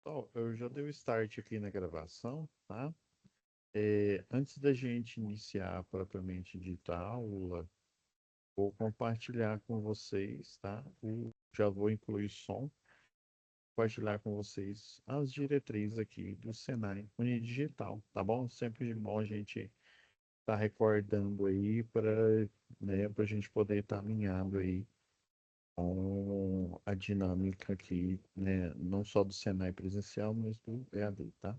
Então, eu já dei o start aqui na gravação, tá? Antes da gente iniciar propriamente dita a aula, vou compartilhar com vocês, tá? Já vou incluir o som, compartilhar com vocês as diretrizes aqui do Senai Unidigital, tá bom? Sempre bom a gente estar recordando aí para, né, para a gente poder estar alinhado aí com a dinâmica aqui, né? Não só do Senai presencial, mas do EAD, tá?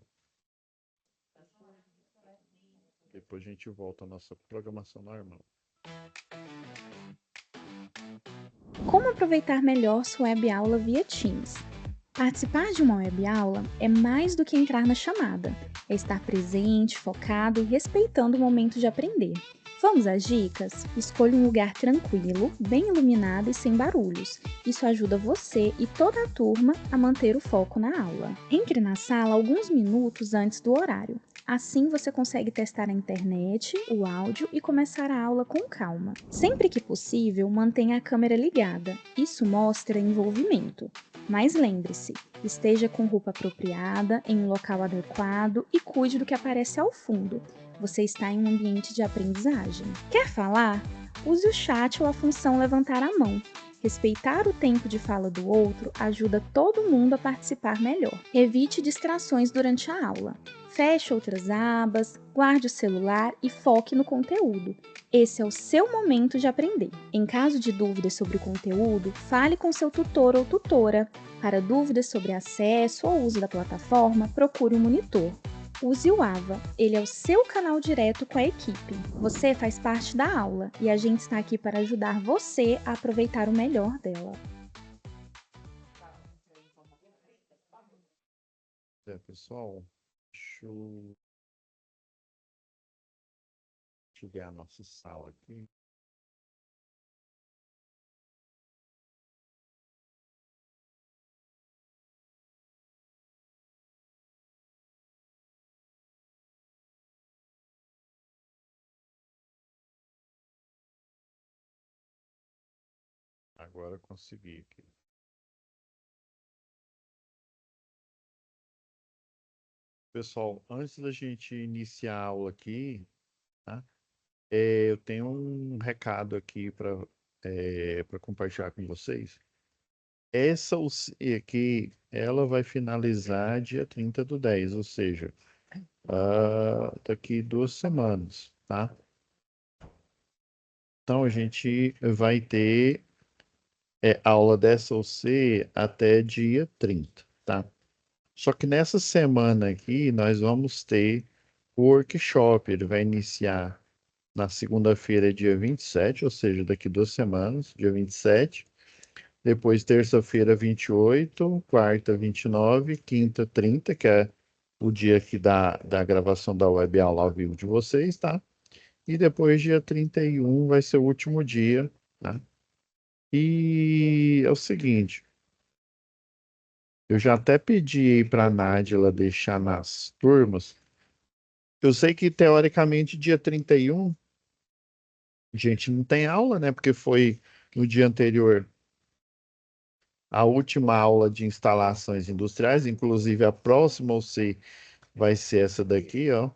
Depois a gente volta à nossa programação normal. Como aproveitar melhor sua web aula via Teams? Participar de uma web aula é mais do que entrar na chamada, é estar presente, focado e respeitando o momento de aprender. Vamos às dicas? Escolha um lugar tranquilo, bem iluminado e sem barulhos. Isso ajuda você e toda a turma a manter o foco na aula. Entre na sala alguns minutos antes do horário. Assim você consegue testar a internet, o áudio e começar a aula com calma. Sempre que possível, mantenha a câmera ligada. Isso mostra envolvimento. Mas lembre-se, esteja com roupa apropriada, em um local adequado e cuide do que aparece ao fundo. Você está em um ambiente de aprendizagem. Quer falar? Use o chat ou a função levantar a mão. Respeitar o tempo de fala do outro ajuda todo mundo a participar melhor. Evite distrações durante a aula. Feche outras abas, guarde o celular e foque no conteúdo. Esse é o seu momento de aprender. Em caso de dúvidas sobre o conteúdo, fale com seu tutor ou tutora. Para dúvidas sobre acesso ou uso da plataforma, procure um monitor. Use o AVA, ele é o seu canal direto com a equipe. Você faz parte da aula e a gente está aqui para ajudar você a aproveitar o melhor dela. Pessoal, deixa eu ver a nossa sala aqui. Agora eu consegui aqui. Pessoal, antes da gente iniciar a aula aqui, tá? Eu tenho um recado aqui para compartilhar com vocês. Essa UC aqui, ela vai finalizar dia 30/10, ou seja, daqui 2 semanas, tá? Então, a gente vai ter aula dessa UC até dia 30, tá? Só que nessa semana aqui, nós vamos ter o workshop. Ele vai iniciar na segunda-feira, dia 27, ou seja, daqui 2 semanas, dia 27. Depois, terça-feira, 28, quarta, 29, quinta, 30, que é o dia aqui da gravação da web aula ao vivo de vocês, tá? E depois, dia 31, vai ser o último dia, tá? E é o seguinte, eu já até pedi para a Nádila deixar nas turmas. Eu sei que, teoricamente, dia 31, a gente não tem aula, né? Porque foi no dia anterior a última aula de instalações industriais, inclusive a próxima OC vai ser essa daqui, ó.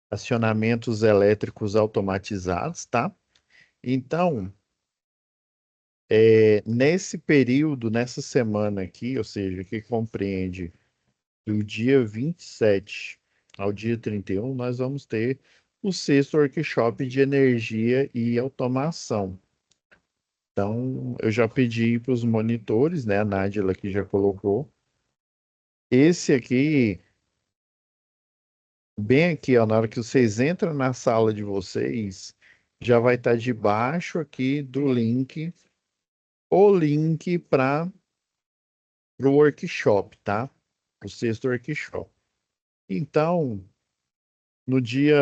Acionamentos elétricos automatizados, tá? Então, nesse período, nessa semana aqui, ou seja, que compreende do dia 27 ao dia 31, nós vamos ter o sexto workshop de energia e automação. Então, eu já pedi para os monitores, né? A Nádila aqui já colocou. Esse aqui, bem aqui, ó, na hora que vocês entram na sala de vocês, já vai estar debaixo aqui do link, o link para o workshop, tá? O sexto workshop. Então, no dia,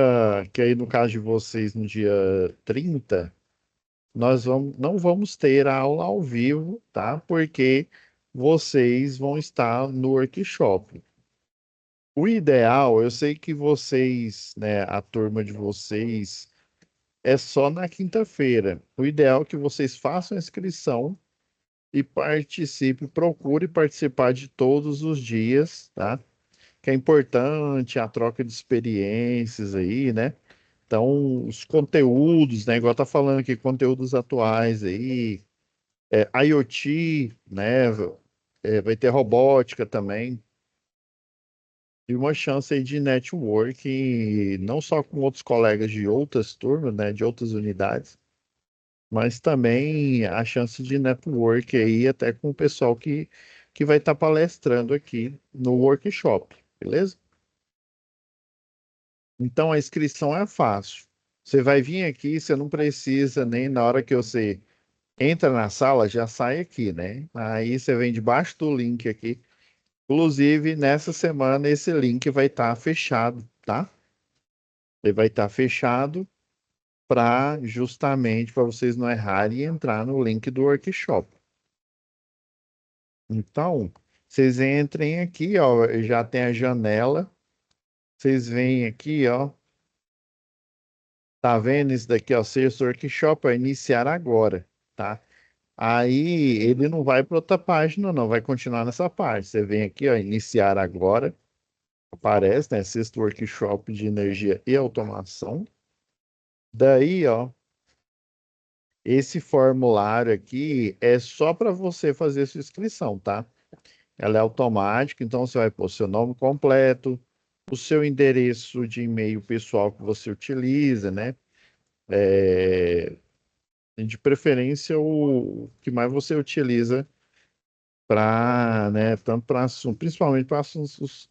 que aí no caso de vocês, no dia 30, não vamos ter a aula ao vivo, tá? Porque vocês vão estar no workshop. O ideal, eu sei que vocês, né, a turma de vocês, é só na quinta-feira. O ideal é que vocês façam a inscrição e participe, procure participar de todos os dias, tá? Que é importante a troca de experiências aí, né? Então, os conteúdos, né? Igual tá falando aqui, conteúdos atuais aí, IoT, né? Vai ter robótica também. E uma chance aí de networking, não só com outros colegas de outras turmas, né? De outras unidades, mas também a chance de network aí até com o pessoal que vai estar palestrando aqui no workshop, beleza? Então a inscrição é fácil. Você vai vir aqui, você não precisa nem na hora que você entra na sala, já sai aqui, né? Aí você vem debaixo do link aqui. Inclusive, nessa semana esse link vai estar fechado, tá? Ele vai estar fechado para justamente para vocês não errarem e entrar no link do workshop. Então, vocês entrem aqui, ó, já tem a janela. Vocês vêm aqui, ó, tá vendo isso daqui, ó, Sales Workshop, vai iniciar agora, tá? Aí ele não vai para outra página, não, vai continuar nessa parte. Você vem aqui, ó, iniciar agora, aparece, né, Sexto Workshop de Energia e Automação. Daí, ó, esse formulário aqui é só para você fazer sua inscrição, tá? Ela é automática, então você vai pôr seu nome completo, o seu endereço de e-mail pessoal que você utiliza, né? É, de preferência o que mais você utiliza para, né, tanto para assuntos, principalmente para assuntos,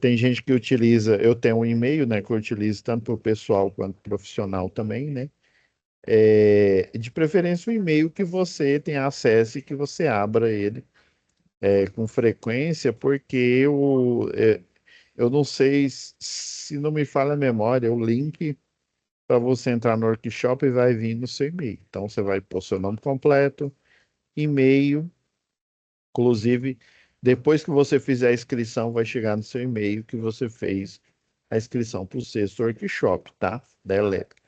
tem gente que utiliza, eu tenho um e-mail, né, que eu utilizo tanto para o pessoal quanto profissional também, né? De preferência o e-mail que você tem acesso e que você abra ele com frequência, porque eu não sei se não me falha a memória, o link para você entrar no workshop vai vir no seu e-mail. Então você vai pôr seu nome completo, e-mail, inclusive depois que você fizer a inscrição, vai chegar no seu e-mail que você fez a inscrição para o sexto workshop, tá? Da elétrica.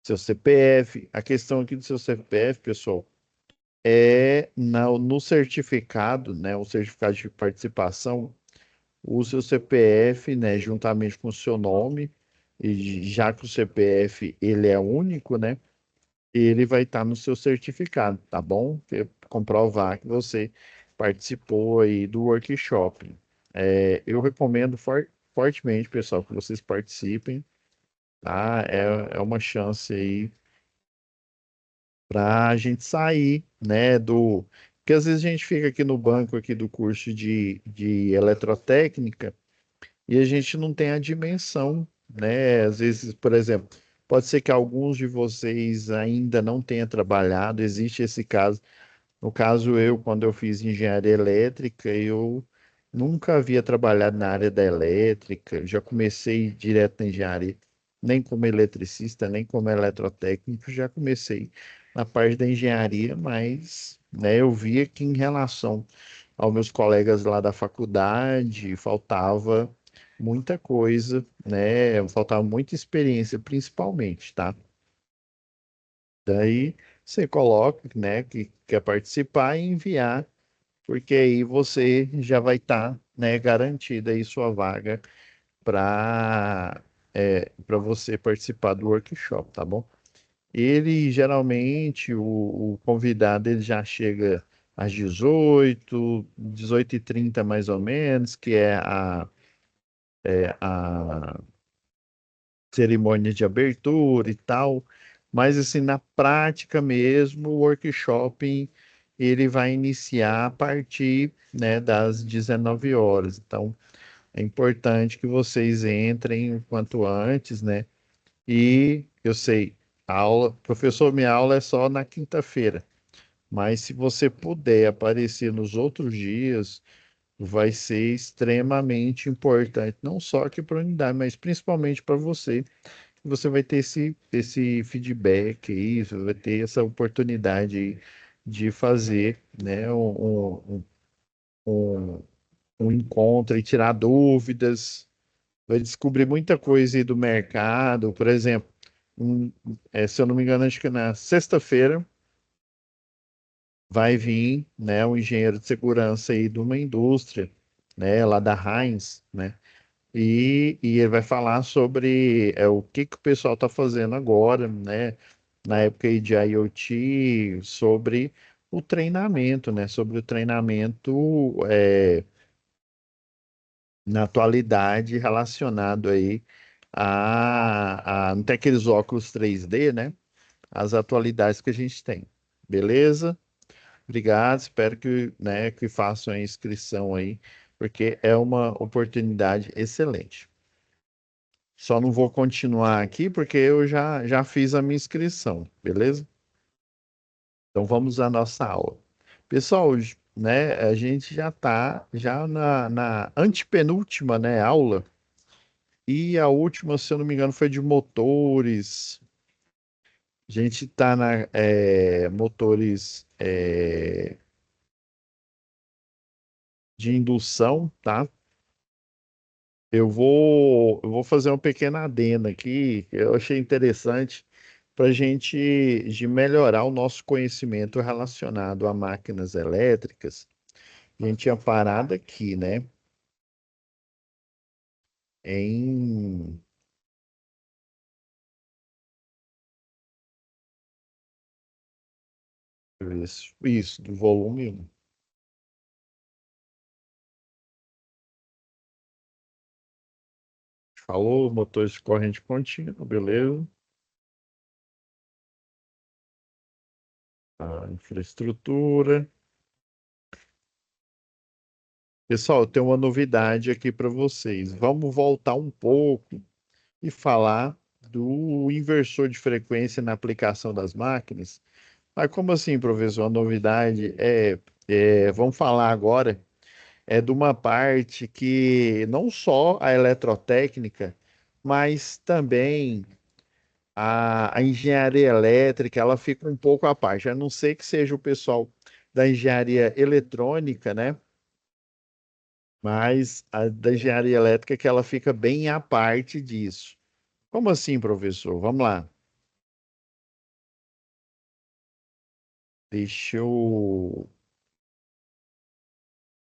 Seu CPF, a questão aqui do seu CPF, pessoal, no certificado, né? O certificado de participação, o seu CPF, né, juntamente com o seu nome, e já que o CPF ele é único, né, ele vai estar no seu certificado, tá bom? Comprovar que você participou aí do workshop. Eu recomendo fortemente, pessoal, que vocês participem, tá? É uma chance aí para a gente sair, né, do... Porque às vezes a gente fica aqui no banco aqui do curso de eletrotécnica, e a gente não tem a dimensão, né? Às vezes, por exemplo, pode ser que alguns de vocês ainda não tenham trabalhado, existe esse caso. No caso, eu, quando eu fiz engenharia elétrica, eu nunca havia trabalhado na área da elétrica, já comecei direto na engenharia, nem como eletricista, nem como eletrotécnico, já comecei na parte da engenharia, mas, né, eu via que em relação aos meus colegas lá da faculdade, faltava muita coisa, né? Faltava muita experiência, principalmente, tá? Daí você coloca, né, que quer participar e enviar, porque aí você já vai estar, né, garantida aí sua vaga para você participar do workshop, tá bom? Ele geralmente o convidado ele já chega às 18h30 mais ou menos, que é a cerimônia de abertura e tal, mas assim, na prática mesmo, o workshop ele vai iniciar a partir, né, das 19 horas. Então, é importante que vocês entrem o quanto antes, né? E eu sei, professor, minha aula é só na quinta-feira, mas se você puder aparecer nos outros dias, vai ser extremamente importante, não só aqui para a unidade, mas principalmente para você. Você vai ter esse feedback aí, você vai ter essa oportunidade aí de fazer, né, um, um encontro e tirar dúvidas, vai descobrir muita coisa aí do mercado, por exemplo, um, se eu não me engano, acho que na sexta-feira vai vir, né, um engenheiro de segurança aí de uma indústria, né, lá da Heinz, né, e ele vai falar sobre o que que o pessoal está fazendo agora, né, na época aí de IoT, sobre o treinamento, né, sobre o treinamento na atualidade relacionado aí não tem aqueles óculos 3D, né, as atualidades que a gente tem. Beleza? Obrigado, espero que, né, que façam a inscrição aí, porque é uma oportunidade excelente. Só não vou continuar aqui porque eu já fiz a minha inscrição, beleza? Então vamos à nossa aula. Pessoal, né, a gente já está já na antepenúltima, né, aula, e a última, se eu não me engano, foi de motores. A gente está na motores de indução, tá? Eu vou fazer uma pequena adenda aqui, que eu achei interessante para a gente de melhorar o nosso conhecimento relacionado a máquinas elétricas. A gente tinha parado aqui, né? Em isso, do volume 1. Falou, motores de corrente contínua, beleza. A infraestrutura. Pessoal, eu tenho uma novidade aqui para vocês. Vamos voltar um pouco e falar do inversor de frequência na aplicação das máquinas. Mas como assim, professor? A novidade vamos falar agora de uma parte que não só a eletrotécnica, mas também a engenharia elétrica, ela fica um pouco à parte. A não ser que seja o pessoal da engenharia eletrônica, né? Mas a da engenharia elétrica que ela fica bem à parte disso. Como assim, professor? Vamos lá. Deixa eu,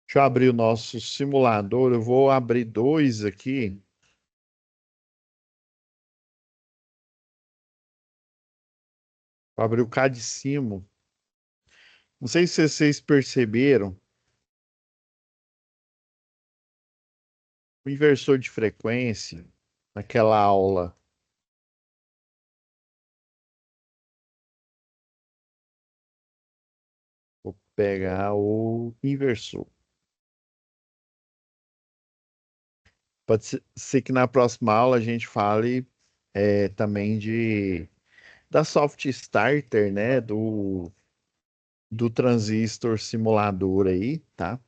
deixa eu abrir o nosso simulador. Eu vou abrir dois aqui. Vou abrir o Cadicimo. Não sei se vocês perceberam, o inversor de frequência, naquela aula. Vou pegar o inversor. Pode ser que na próxima aula a gente fale também da soft starter, né? Do transistor simulador aí, tá?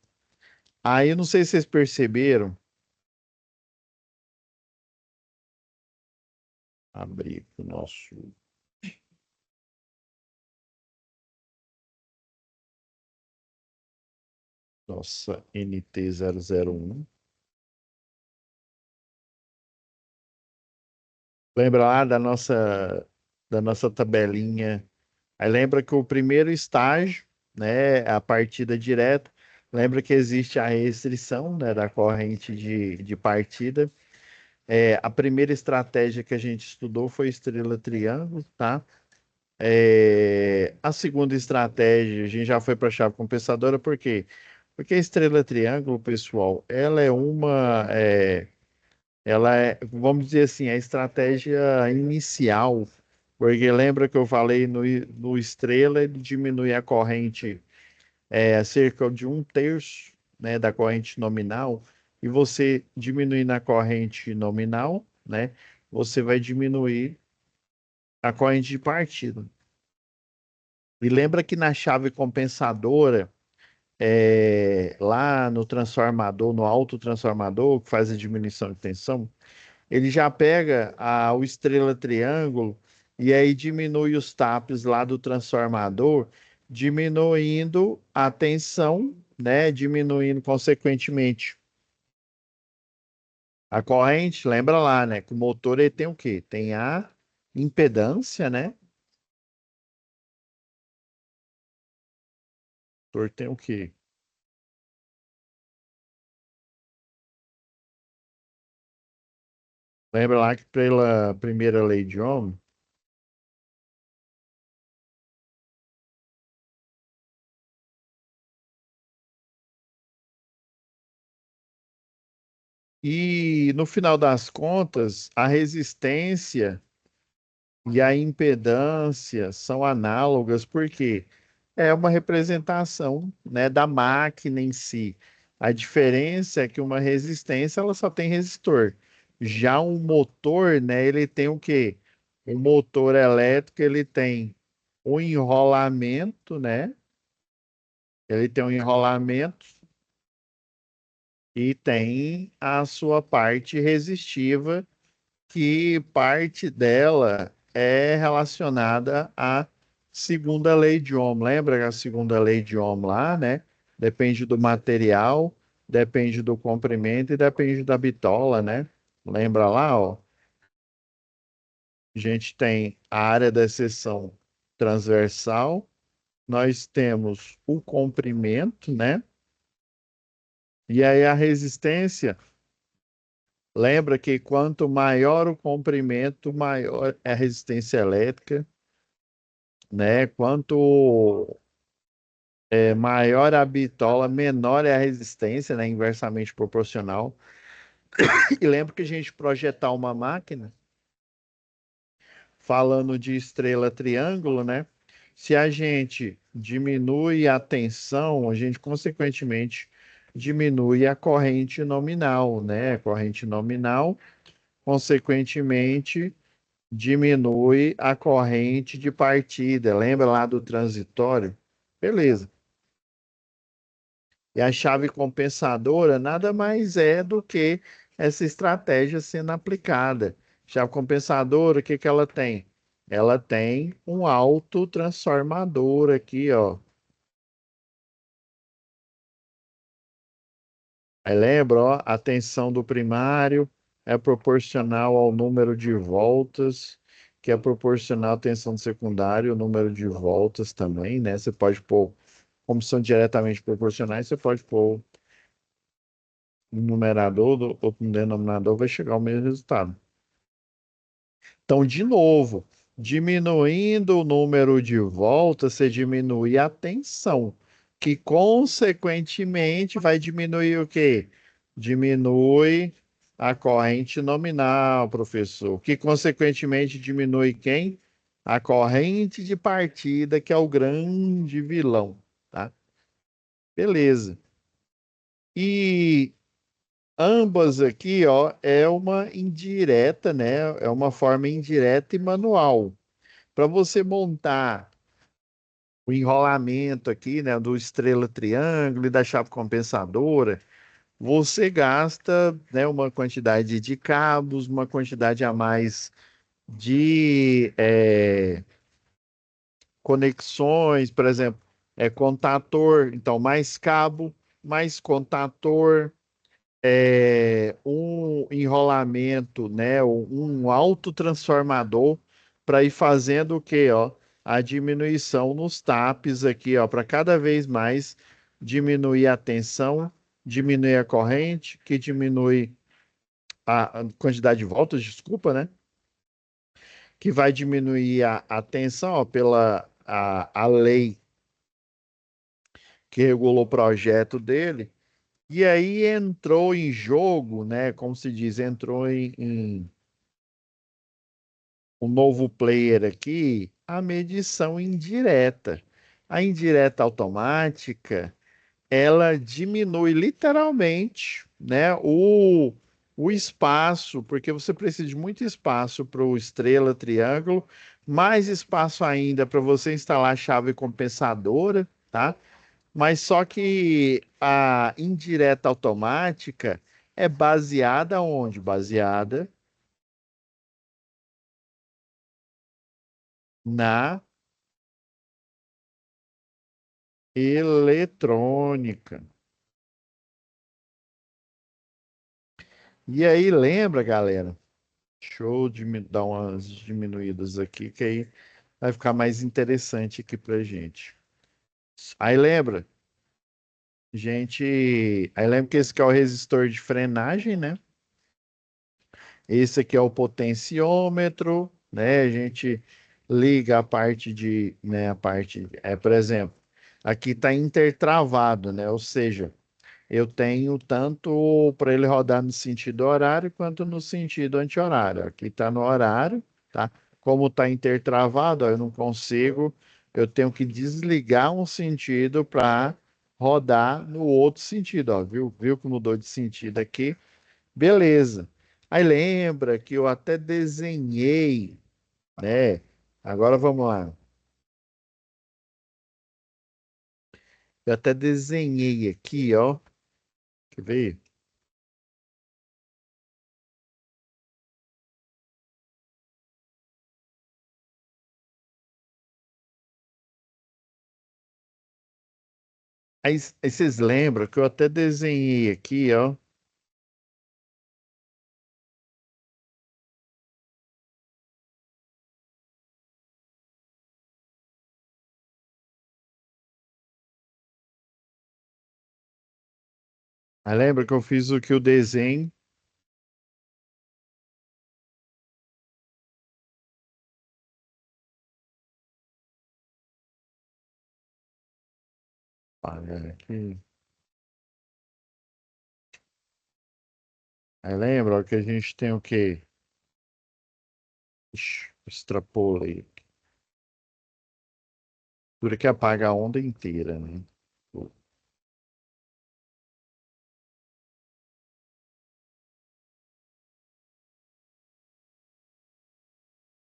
Aí eu não sei se vocês perceberam. Abrir o nossa NT001. Lembra lá da nossa tabelinha? Aí lembra que o primeiro estágio, né, a partida direta, lembra que existe a restrição, né, da corrente de partida. A primeira estratégia que a gente estudou foi estrela triângulo, tá? A segunda estratégia, a gente já foi para a chave compensadora, por quê? Porque a estrela triângulo, pessoal, vamos dizer assim, a estratégia inicial, porque lembra que eu falei no estrela, ele diminui a corrente a cerca de um terço, né, da corrente nominal, e você diminuindo a corrente nominal, né, você vai diminuir a corrente de partida. E lembra que na chave compensadora, lá no transformador, no autotransformador, que faz a diminuição de tensão, ele já pega o estrela triângulo e aí diminui os tapes lá do transformador, diminuindo a tensão, né? Diminuindo consequentemente a corrente. Lembra lá, né? Que o motor ele tem o quê? Tem a impedância, né? motor tem o quê? Lembra lá que pela primeira lei de Ohm, e no final das contas, a resistência e a impedância são análogas, porque é uma representação, né, da máquina em si. A diferença é que uma resistência ela só tem resistor. Já um motor, né, ele tem o quê? O motor elétrico ele tem um enrolamento, né? Ele tem um enrolamento e tem a sua parte resistiva, que parte dela é relacionada à segunda lei de Ohm. Lembra que a segunda lei de Ohm lá, né? Depende do material, depende do comprimento e depende da bitola, né? Lembra lá, ó? A gente tem a área da seção transversal, nós temos o comprimento, né? E aí a resistência, lembra que quanto maior o comprimento, maior é a resistência elétrica, né? Quanto maior a bitola, menor é a resistência, né? Inversamente proporcional. E lembra que a gente projetar uma máquina, falando de estrela triângulo, né? Se a gente diminui a tensão, a gente consequentemente diminui a corrente nominal, né? A corrente nominal, consequentemente, diminui a corrente de partida. Lembra lá do transitório? Beleza. E a chave compensadora nada mais é do que essa estratégia sendo aplicada. Chave compensadora, o que que ela tem? Ela tem um autotransformador aqui, ó. Aí lembra, ó, a tensão do primário é proporcional ao número de voltas, que é proporcional à tensão do secundário, o número de voltas também, né? Você pode pôr, como são diretamente proporcionais, você pode pôr um numerador ou um denominador, vai chegar ao mesmo resultado. Então, de novo, diminuindo o número de voltas, você diminui a tensão, que consequentemente vai diminuir o quê? Diminui a corrente nominal, professor, que consequentemente diminui quem? A corrente de partida, que é o grande vilão, tá? Beleza. E ambas aqui, ó, é uma indireta, né? É uma forma indireta e manual. Para você montar o enrolamento aqui, né, do estrela triângulo e da chave compensadora, você gasta, né, uma quantidade de cabos, uma quantidade a mais de conexões, por exemplo, contator, então mais cabo, mais contator, um enrolamento, né, um autotransformador para ir fazendo o quê, ó? A diminuição nos tapes aqui, ó, para cada vez mais diminuir a tensão, diminuir a corrente, que diminui a quantidade de voltas, desculpa, né? Que vai diminuir a tensão, ó, pela a lei que regulou o projeto dele. E aí entrou em jogo, né? Como se diz, entrou em um novo player aqui, a medição indireta. A indireta automática, ela diminui literalmente, né, o espaço, porque você precisa de muito espaço para o estrela, triângulo, mais espaço ainda para você instalar a chave compensadora, tá? Mas só que a indireta automática é baseada onde? Baseada na eletrônica. E aí, lembra, galera? Show de me dar umas diminuídas aqui, que aí vai ficar mais interessante aqui pra gente. Aí lembra? Aí lembra que esse aqui é o resistor de frenagem, né? Esse aqui é o potenciômetro, né? A gente liga a parte né, por exemplo, aqui está intertravado, né? Ou seja, eu tenho tanto para ele rodar no sentido horário quanto no sentido anti-horário. Aqui está no horário, tá? Como está intertravado, ó, eu não consigo, eu tenho que desligar um sentido para rodar no outro sentido, ó. Viu que mudou de sentido aqui? Beleza. Aí lembra que eu até desenhei, né? Agora vamos lá. Eu até desenhei aqui, ó. Quer ver? Aí vocês lembram que eu até desenhei aqui, ó. Aí lembra que eu fiz o que o desenho. Olha aqui. Aí lembra ó, que a gente tem o quê? Ixi, extrapolei. Dura que apaga a onda inteira, né?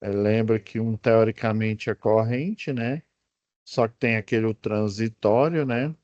Aí lembra que um teoricamente é corrente, né? Só que tem aquele transitório, né?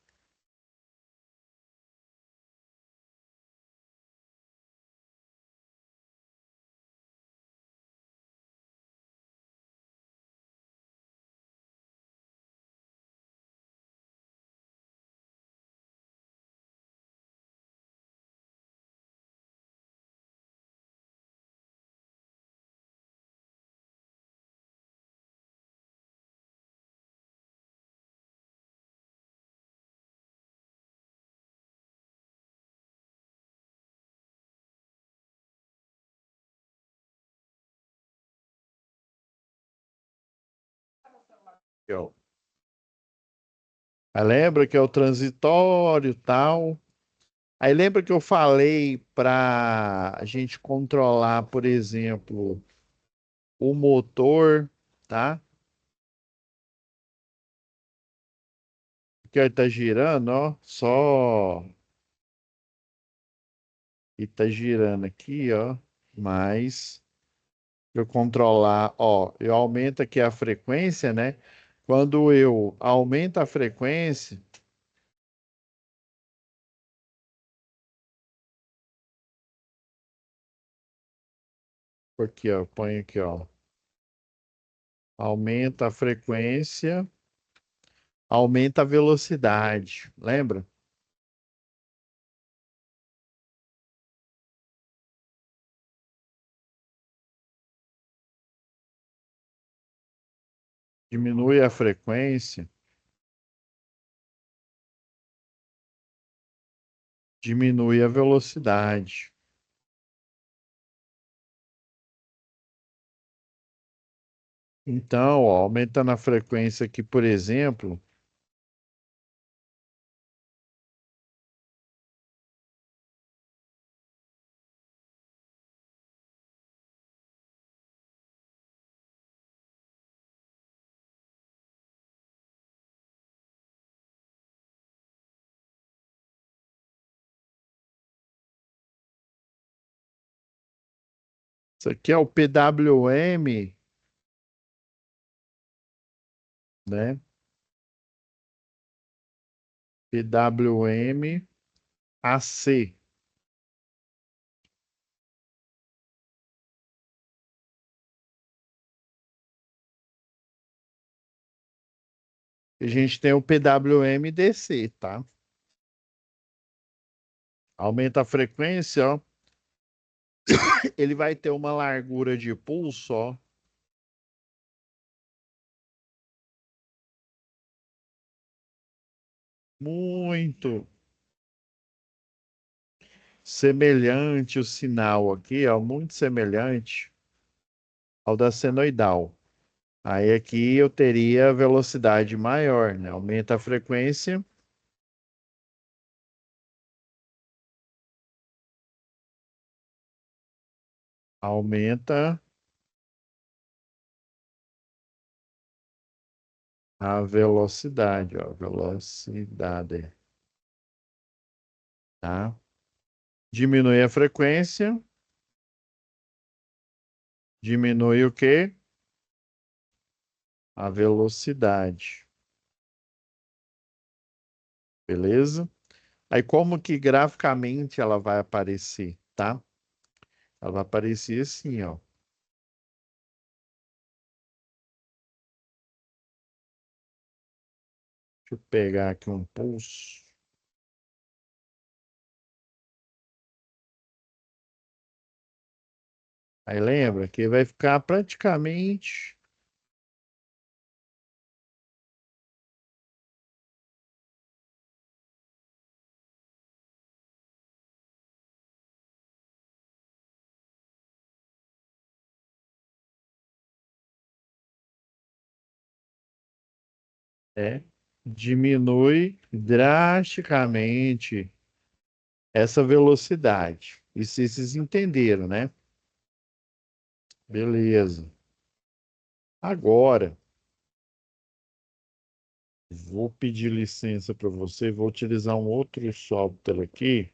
Aqui, ó. Aí lembra que é o transitório e tal. Aí lembra que eu falei para a gente controlar, por exemplo, o motor, tá? Que ele tá girando, ó, só e tá girando aqui, ó, mas eu controlar, ó, eu aumento aqui a frequência, né? Quando eu aumento a frequência, porque ó, põe aqui, ó, aumenta a frequência, aumenta a velocidade, lembra? Diminui a frequência, diminui a velocidade. Então, ó, aumentando a frequência aqui, por exemplo, isso aqui é o PWM, né? PWM AC. A gente tem o PWM DC, tá? Aumenta a frequência, ó. Ele vai ter uma largura de pulso, ó, muito. semelhante o sinal aqui, ó, muito semelhante ao da senoidal. Aí aqui eu teria velocidade maior, né? Aumenta a frequência, aumenta a velocidade, ó, velocidade, tá? Diminui a frequência, diminui o quê? A velocidade, beleza? Aí como que graficamente ela vai aparecer, tá? Ela vai aparecer assim, ó. Deixa eu pegar aqui um pulso. Aí lembra que vai ficar praticamente é, diminui drasticamente essa velocidade. Isso vocês entenderam, né? Beleza. Agora, vou pedir licença para você, vou utilizar um outro software aqui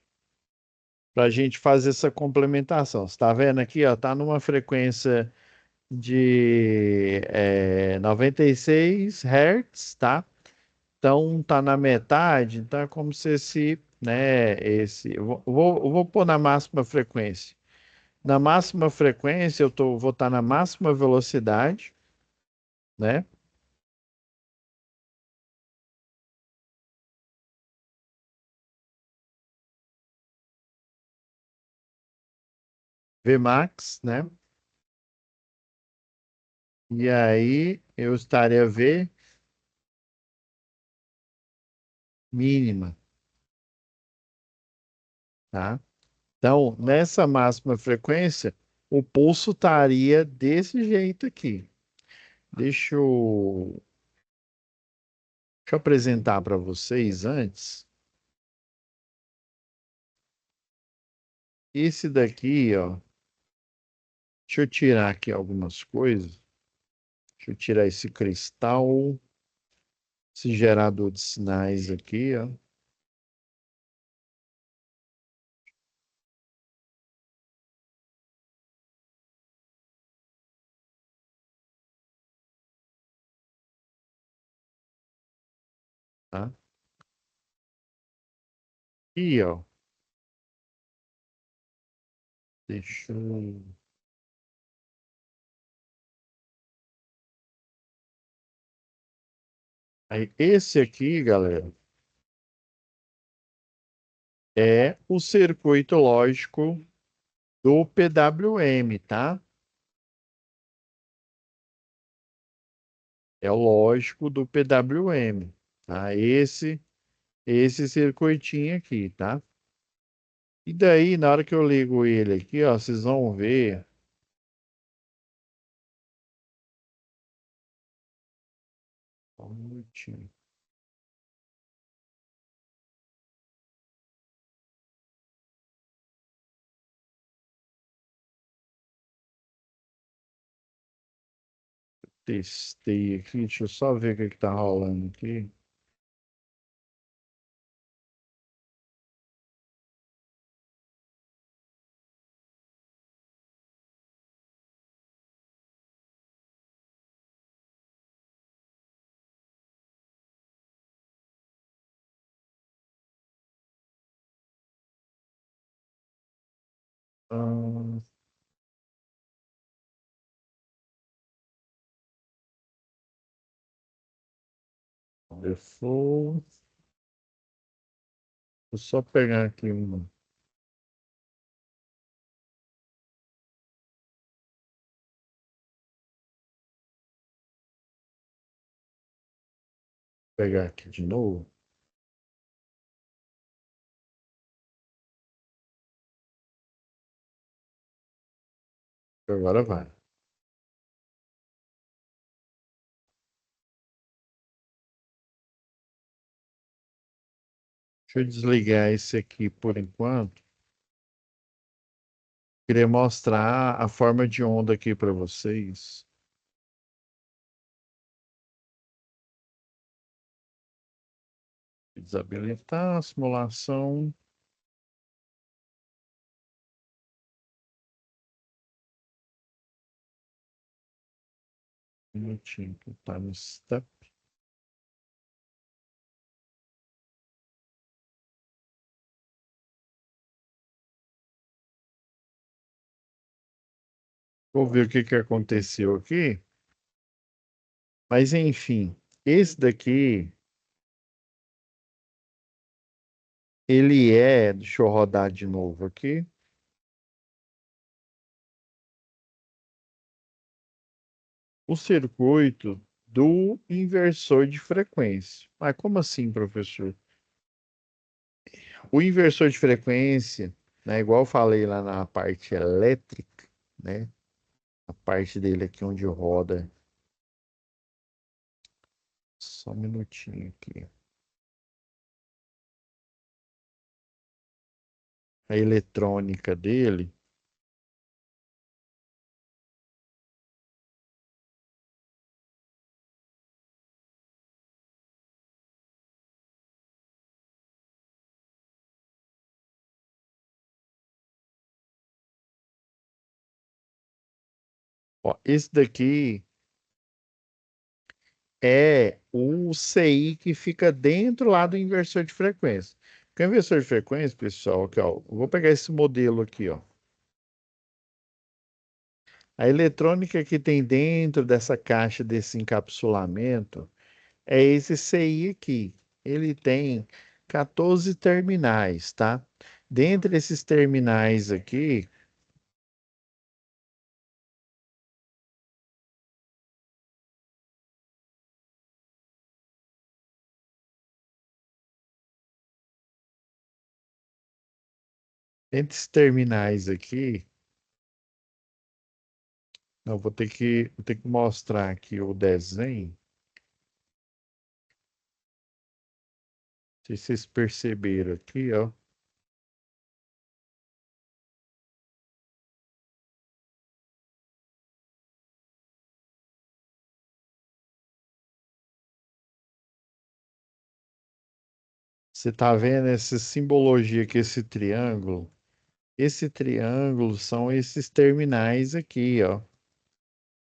para a gente fazer essa complementação. Você está vendo aqui, ó, tá numa frequência de 96 Hz, tá? Então tá na metade, então é como se esse, né, esse, eu vou pôr na máxima frequência. Na máxima frequência vou estar na máxima velocidade, né? Vmax, né? E aí eu estaria V mínima, tá? Então, nessa máxima frequência, o pulso estaria desse jeito aqui. Deixa eu apresentar para vocês antes. Esse daqui, ó. Deixa eu tirar aqui algumas coisas. Deixa eu tirar esse cristal, esse gerador de sinais aqui, ó. Tá? E, ó. Deixa eu... Aí, esse aqui, galera, é o circuito lógico do PWM, tá? É o lógico do PWM, tá? Esse circuitinho aqui, tá? E daí, na hora que eu ligo ele aqui, ó, vocês vão ver. Só um minutinho. Testei aqui, deixa eu só ver o que que tá rolando aqui. Ah, default. Vou só pegar aqui pegar aqui de novo. Agora vai. Deixa eu desligar esse aqui por enquanto. Queria mostrar a forma de onda aqui para vocês. Desabilitar a simulação. Um minutinho, que tá no step. Vou ver o que que aconteceu aqui. Mas enfim, esse daqui, ele é, deixa eu rodar de novo aqui, o circuito do inversor de frequência. Mas como assim, professor? O inversor de frequência, né, igual eu falei lá na parte elétrica, né, a parte dele aqui onde roda, só um minutinho aqui. A eletrônica dele, ó, esse daqui é o CI que fica dentro lá do inversor de frequência. Porque o inversor de frequência, pessoal, aqui, ó, eu vou pegar esse modelo aqui, ó. A eletrônica que tem dentro dessa caixa desse encapsulamento é esse CI aqui. Ele tem 14 terminais, tá? Dentre esses terminais aqui, entre esses terminais aqui, eu vou ter que mostrar aqui o desenho. Não sei se vocês perceberam aqui, ó. Você tá vendo essa simbologia aqui, esse triângulo? Esse triângulo são esses terminais aqui, ó.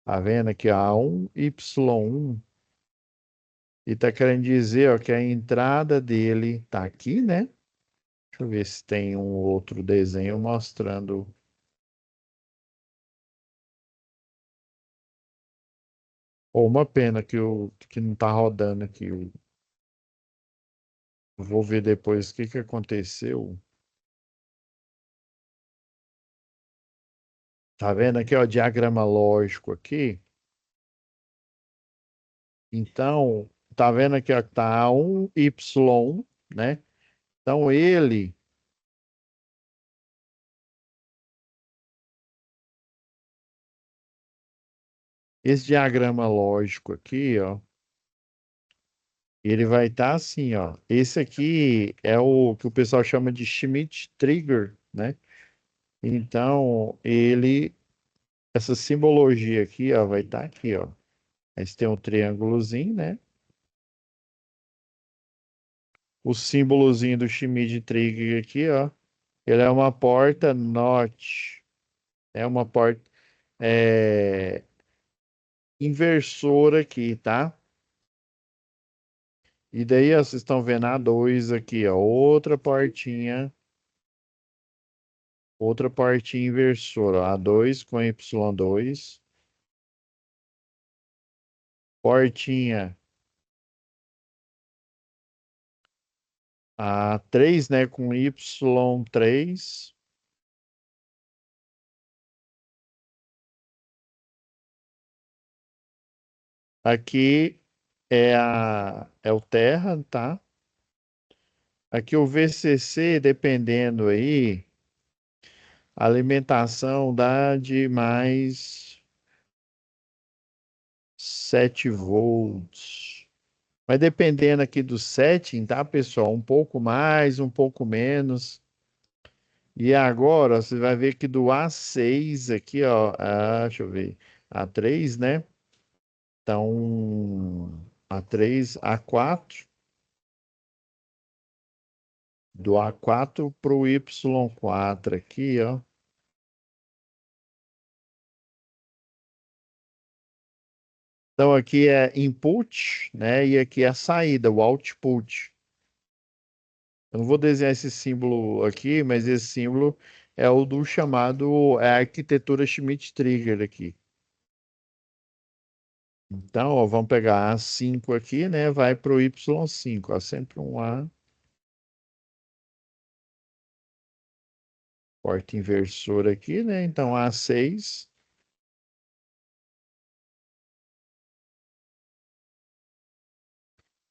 Tá vendo aqui, ó, A1, Y1. E tá querendo dizer, ó, que a entrada dele tá aqui, né? Deixa eu ver se tem um outro desenho mostrando. Ou uma pena que não tá rodando aqui. Eu vou ver depois o que que aconteceu. Tá vendo aqui, ó, diagrama lógico aqui? Então, tá vendo aqui, ó, que tá A1, Y1, né? Então, esse diagrama lógico aqui, ó, ele vai estar assim, ó. Esse aqui é o que o pessoal chama de Schmidt trigger, né? Então, essa simbologia aqui, ó, vai estar aqui, ó. Aí você tem um triângulozinho, né? O símbolozinho do Schmidt trigger aqui, ó. Ele é uma porta NOT. É uma porta é, inversora aqui, tá? E daí, ó, vocês estão vendo a 2 aqui, ó. Outra portinha inversora, ó. A2 com Y2. Portinha A3, né, com Y3. Aqui é o Terra, tá? Aqui o VCC, dependendo aí, A alimentação dá de mais 7 volts. Vai dependendo aqui do setting, tá, pessoal? Um pouco mais, um pouco menos. E agora você vai ver que do A6 aqui, ó, deixa eu ver, A3, né? Então, A3, A4, do A4 para o Y4 aqui, ó. Então aqui é input, né? E aqui é a saída, o output. Eu não vou desenhar esse símbolo aqui, mas esse símbolo é o do chamado arquitetura Schmidt-Trigger aqui. Então, ó, vamos pegar A5 aqui, né? Vai para o Y5, ó, sempre um A, porta inversora aqui, né? Então, A6.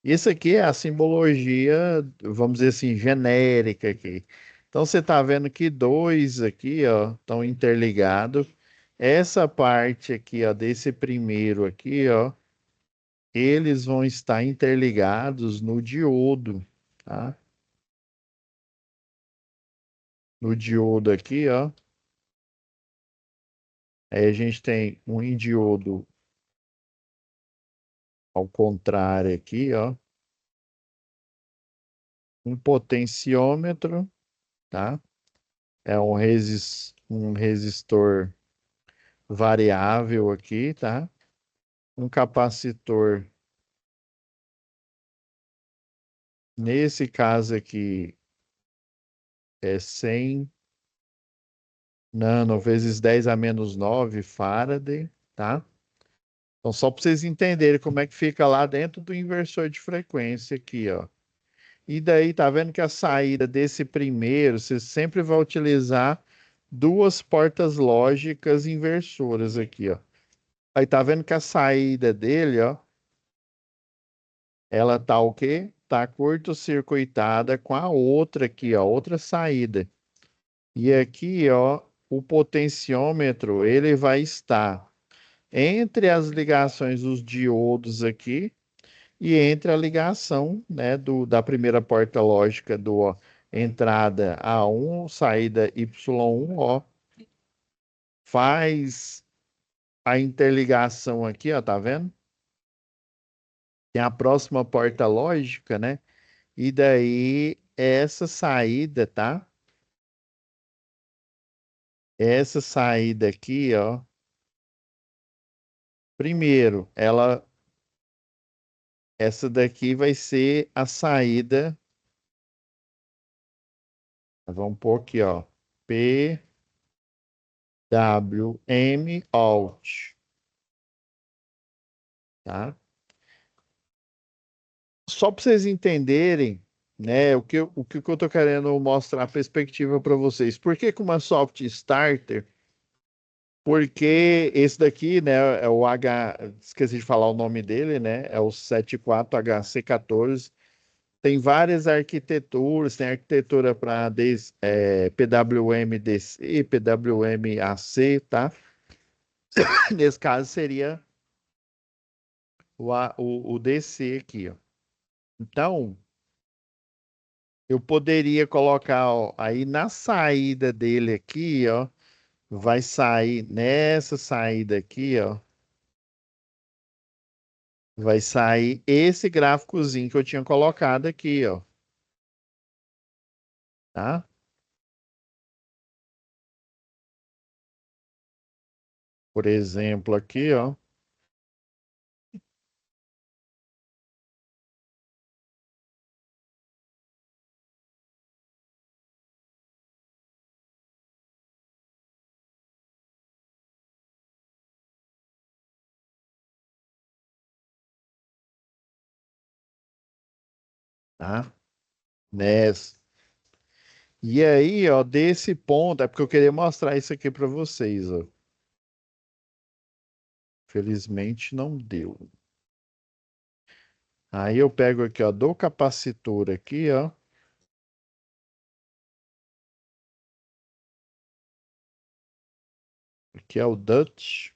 Isso aqui é a simbologia, vamos dizer assim, genérica aqui. Então, você está vendo que dois aqui, ó, estão interligados. Essa parte aqui, ó, desse primeiro aqui, ó, eles vão estar interligados no diodo, tá? No diodo aqui, ó. Aí a gente tem um diodo ao contrário aqui, ó. Um potenciômetro, tá? É um resistor variável aqui, tá? Um capacitor, nesse caso aqui, é 100 nano vezes 10 a menos 9 Faraday, tá? Então, só para vocês entenderem como é que fica lá dentro do inversor de frequência aqui, ó. E daí, tá vendo que a saída desse primeiro, você sempre vai utilizar duas portas lógicas inversoras aqui, ó. Aí tá vendo que a saída dele, ó, ela tá o quê? Tá curto-circuitada com a outra aqui, ó, outra saída. E aqui, ó, o potenciômetro, ele vai estar entre as ligações dos diodos aqui e entre a ligação, né, da primeira porta lógica do ó, entrada A1, saída Y1, ó, faz a interligação aqui, ó, tá vendo? Tem a próxima porta lógica, né? E daí essa saída, tá? Essa saída aqui, ó, primeiro, essa daqui vai ser a saída, vamos pôr aqui, ó, PWM out, tá? Só para vocês entenderem, né, o que eu tô querendo mostrar a perspectiva para vocês. Por que que uma soft starter? Porque esse daqui, né, é o esqueci de falar o nome dele, né? É o 74HC14. Tem várias arquiteturas, tem arquitetura para PWM-DC, PWM-AC, tá? Nesse caso seria o DC aqui, ó. Então, eu poderia colocar, ó, aí na saída dele aqui, ó, vai sair nessa saída aqui, ó, vai sair esse gráficozinho que eu tinha colocado aqui, ó, tá? Por exemplo, aqui, ó, tá? Nessa. E aí, ó, desse ponto, é porque eu queria mostrar isso aqui para vocês, ó. Felizmente não deu. Aí eu pego aqui, ó, do capacitor aqui, ó, aqui é o Dutch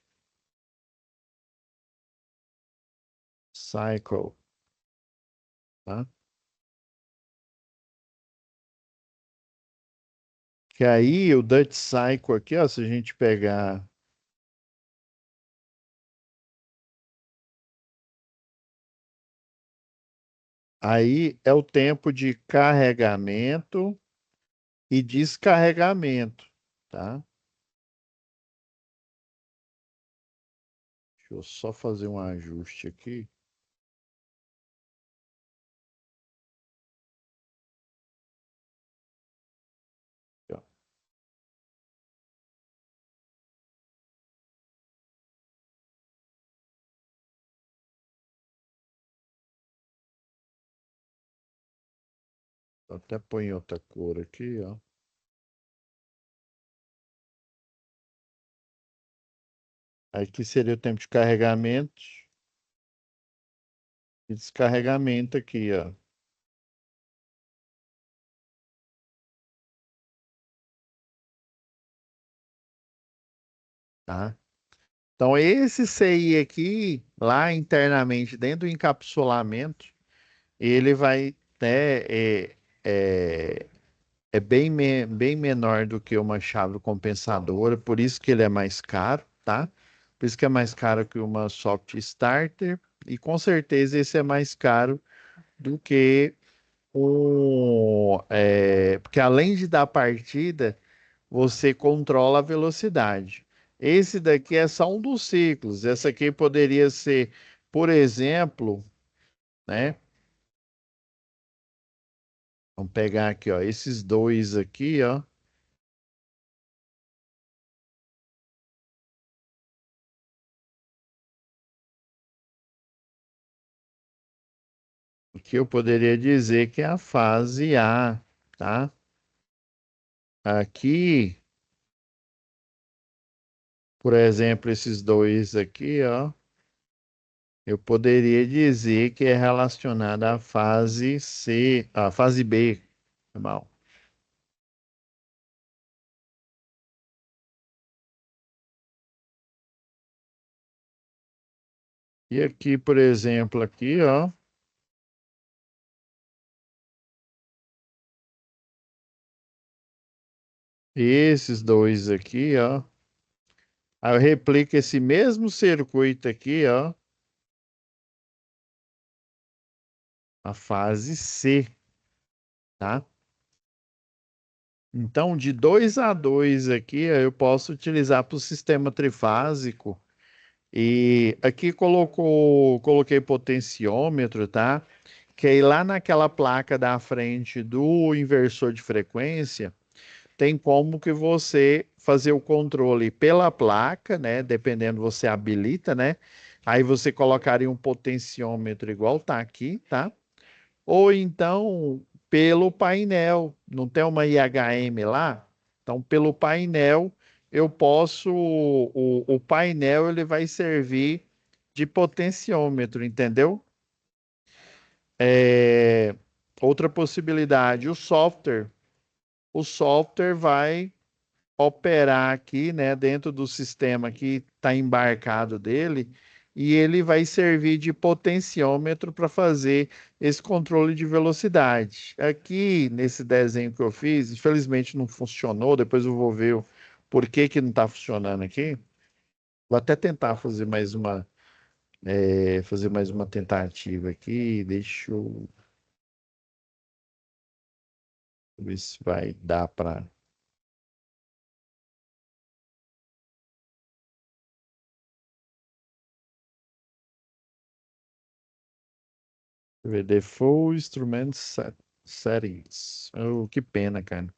Cycle, tá? Que aí o Dutch Cycle aqui, ó, se a gente pegar, aí é o tempo de carregamento e descarregamento, tá? Deixa eu só fazer um ajuste aqui. Ó. Eu até põe outra cor aqui, ó. Aqui seria o tempo de carregamento e descarregamento aqui, ó. Tá? Então, esse CI aqui, lá internamente, dentro do encapsulamento, ele vai, né, é, é bem menor do que uma chave compensadora, por isso que ele é mais caro, tá? Por isso que é mais caro que uma soft starter, e com certeza esse é mais caro do que porque além de dar partida, você controla a velocidade. Esse daqui é só um dos ciclos. Essa aqui poderia ser, por exemplo, né? Vamos pegar aqui, ó, esses dois aqui, ó. Que eu poderia dizer que é a fase A, tá? Aqui, por exemplo, esses dois aqui, ó, eu poderia dizer que é relacionado à fase C, à fase B, mal. E aqui, por exemplo, aqui, ó, esses dois aqui, ó, aí eu replico esse mesmo circuito aqui, ó, a fase C, tá? Então, de 2 a 2 aqui, eu posso utilizar para o sistema trifásico. E aqui coloquei potenciômetro, tá? Que aí lá naquela placa da frente do inversor de frequência, tem como que você fazer o controle pela placa, né? Dependendo, você habilita, né? Aí você colocaria um potenciômetro igual tá aqui, tá? Ou então pelo painel, não tem uma IHM lá? Então, pelo painel, eu posso. O painel ele vai servir de potenciômetro, entendeu? É, outra possibilidade, o software vai operar aqui, né, dentro do sistema que está embarcado dele, e ele vai servir de potenciômetro para fazer esse controle de velocidade. Aqui, nesse desenho que eu fiz, infelizmente não funcionou, depois eu vou ver o porquê que não está funcionando aqui. Vou até tentar fazer mais uma tentativa aqui, deixa eu ver se vai dar para ver Default Instrument Settings. Oh, que pena, cara.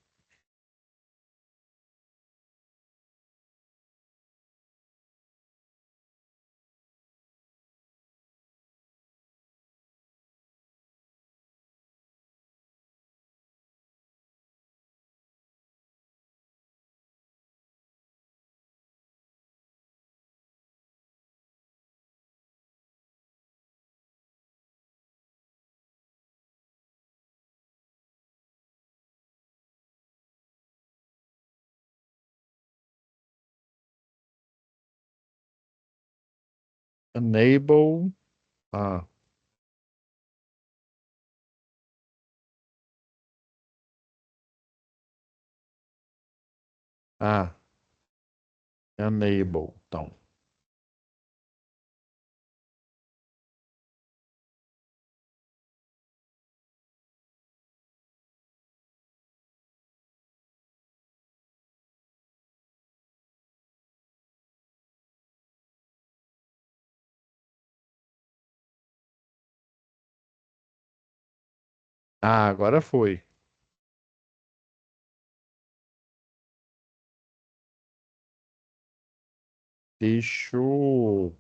Enable. Ah, ah, enable. Então, agora foi. Deixa eu...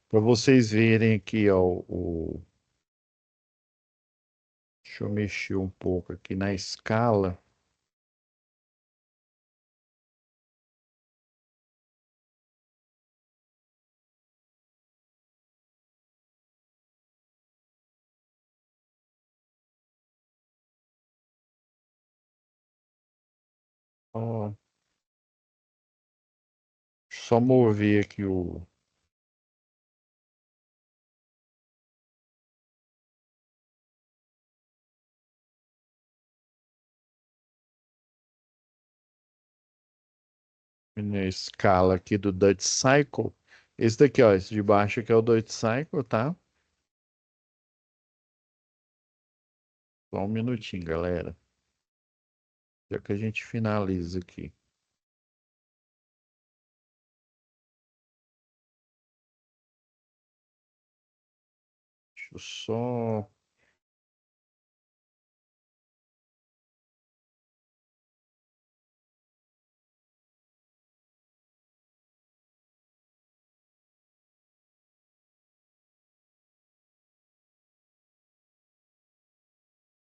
Para vocês verem aqui, ó, deixa eu mexer um pouco aqui na escala. Ó, só mover aqui na escala aqui do Dutch Cycle. Esse daqui, ó, esse de baixo aqui é o Dutch Cycle, tá? Só um minutinho, galera. Já que a gente finaliza aqui. Deixa eu só...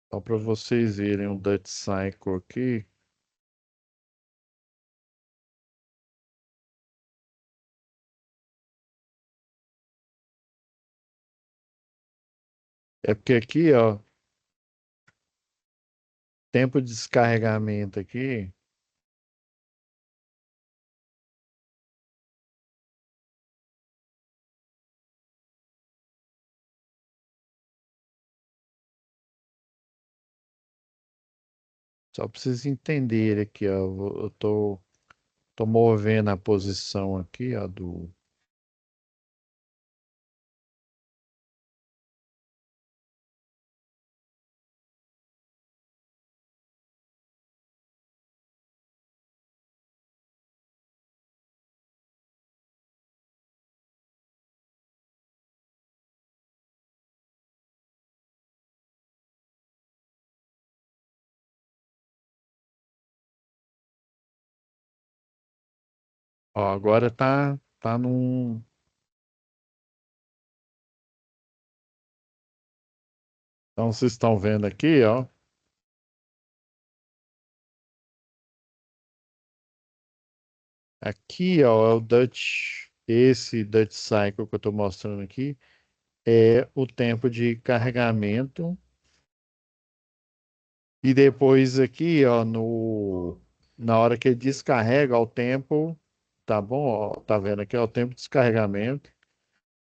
Só para vocês verem o Dutch Cycle aqui. É porque aqui, ó, tempo de descarregamento aqui, só para vocês entenderem aqui, ó, eu tô movendo a posição aqui, ó, do... Ó, agora tá num... Então, vocês estão vendo aqui, ó. Aqui, ó, é o Dutch... Esse Dutch Cycle que eu tô mostrando aqui é o tempo de carregamento. E depois aqui, ó, na hora que ele descarrega, ó, o tempo, tá bom? Ó, tá vendo aqui, ó, o tempo de descarregamento.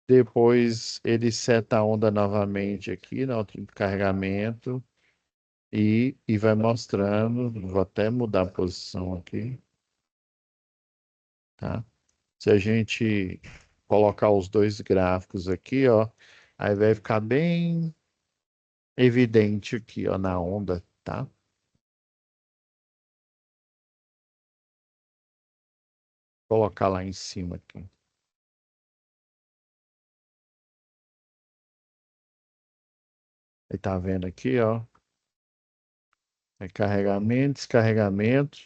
Depois ele seta a onda novamente aqui, no tempo de carregamento. E vai mostrando. Vou até mudar a posição aqui, tá? Se a gente colocar os dois gráficos aqui, ó, aí vai ficar bem evidente aqui, ó, na onda, tá? Vou colocar lá em cima aqui. Aí tá vendo aqui, ó, é carregamento, descarregamento.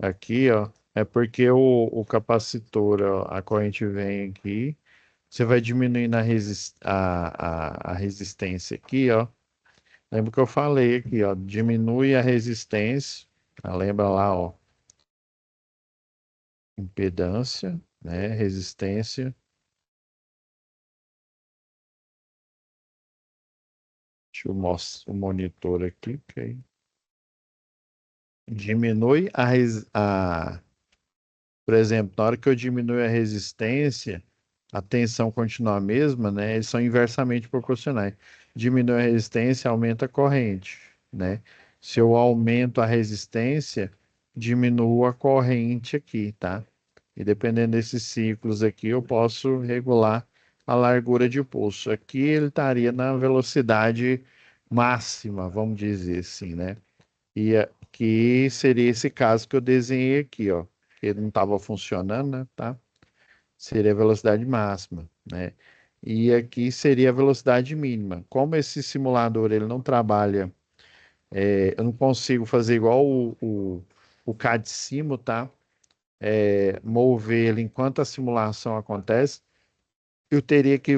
Aqui, ó, é porque o capacitor, ó, a corrente vem aqui. Você vai diminuindo a resistência aqui, ó. Lembra que eu falei aqui, ó, diminui a resistência. Lembra lá, ó, impedância, né, resistência. Deixa eu mostrar o monitor aqui, ok. Diminui por exemplo, na hora que eu diminuo a resistência, a tensão continua a mesma, né? Eles são inversamente proporcionais. Diminui a resistência, aumenta a corrente, né? Se eu aumento a resistência, diminuo a corrente aqui, tá? E dependendo desses ciclos aqui, eu posso regular a largura de pulso. Aqui ele estaria na velocidade máxima, vamos dizer assim, né? E aqui seria esse caso que eu desenhei aqui, ó. Que ele não estava funcionando, né? Tá? Seria a velocidade máxima, né? E aqui seria a velocidade mínima. Como esse simulador ele não trabalha, eu não consigo fazer igual o CAD Simo, tá? Mover ele enquanto a simulação acontece, eu teria que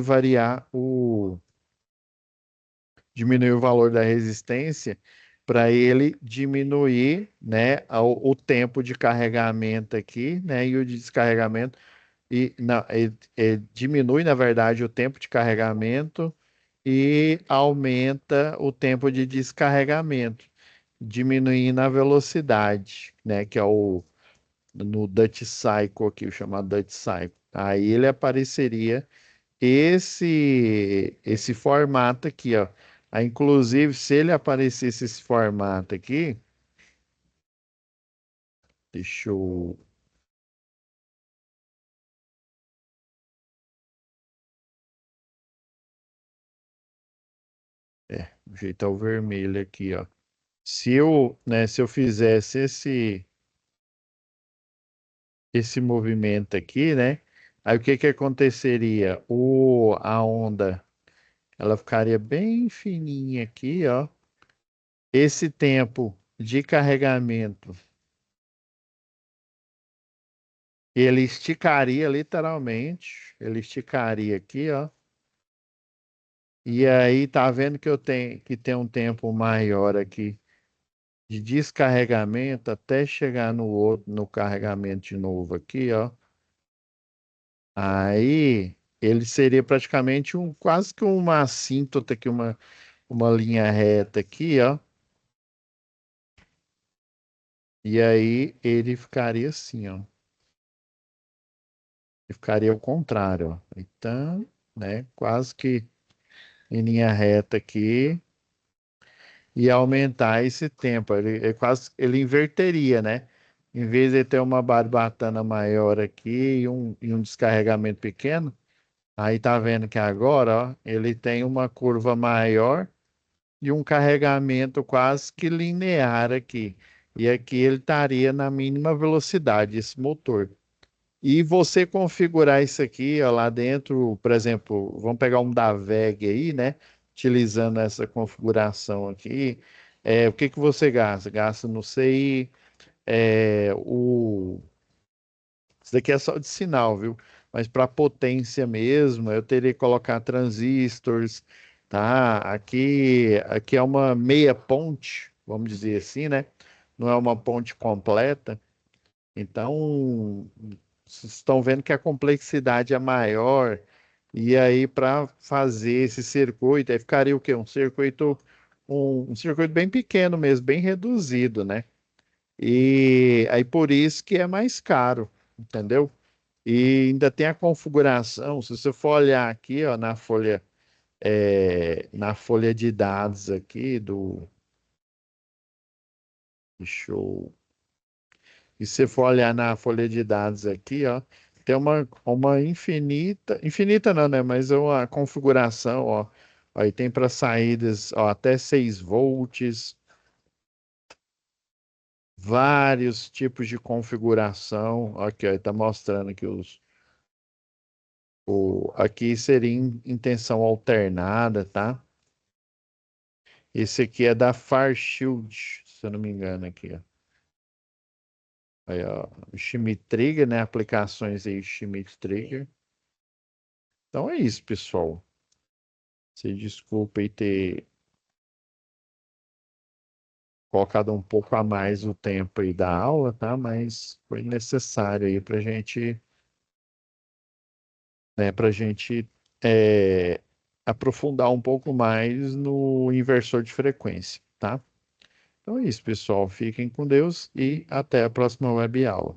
diminuir o valor da resistência para ele diminuir, né, o tempo de carregamento aqui, né, e o de descarregamento e não, ele diminui, na verdade, o tempo de carregamento e aumenta o tempo de descarregamento, diminuindo a velocidade, né, que é o no Dutch Cycle aqui, o chamado Dutch Cycle. Aí ele apareceria esse formato aqui, ó. Aí, inclusive, se ele aparecesse esse formato aqui, deixa eu ajeitar o vermelho aqui, ó. Se eu fizesse esse movimento aqui, né? Aí o que que aconteceria? A onda, ela ficaria bem fininha aqui, ó. Esse tempo de carregamento, ele esticaria literalmente, ele esticaria aqui, ó. E aí tá vendo que eu tenho que ter um tempo maior aqui de descarregamento até chegar no outro, no carregamento de novo aqui, ó. Aí ele seria praticamente quase que uma assíntota aqui, uma linha reta aqui, ó. E aí ele ficaria assim, ó. Ele ficaria ao contrário, ó. Então, né, quase que em linha reta aqui e aumentar esse tempo. Ele inverteria, né? Em vez de ter uma barbatana maior aqui e um descarregamento pequeno, aí tá vendo que agora, ó, ele tem uma curva maior e um carregamento quase que linear aqui. E aqui ele estaria na mínima velocidade, esse motor. E você configurar isso aqui, ó, lá dentro, por exemplo, vamos pegar um da VEG aí, né? Utilizando essa configuração aqui, o que que você gasta? Gasta no CI, isso daqui é só de sinal, viu? Mas para potência mesmo, eu teria que colocar transistores, tá? Aqui é uma meia ponte, vamos dizer assim, né? Não é uma ponte completa. Então, vocês estão vendo que a complexidade é maior. E aí, para fazer esse circuito, aí ficaria o quê? Um circuito bem pequeno mesmo, bem reduzido, né? E aí por isso que é mais caro, entendeu? E ainda tem a configuração. Se você for olhar aqui, ó, na folha de dados aqui deixa eu E se for olhar na folha de dados aqui, ó, tem uma infinita não, né? Mas é uma configuração, ó. Aí tem para saídas, ó, até 6 volts, vários tipos de configuração. Aqui, ó, está mostrando que aqui seria em tensão alternada, tá? Esse aqui é da Farshield, se eu não me engano aqui, ó. Aí, ó, o Schmidt Trigger, né? Aplicações aí, Schmidt Trigger. Então é isso, pessoal. Se desculpe aí ter colocado um pouco a mais o tempo aí da aula, tá? Mas foi necessário aí para gente, né, para gente aprofundar um pouco mais no inversor de frequência, tá? Então é isso, pessoal. Fiquem com Deus e até a próxima web aula.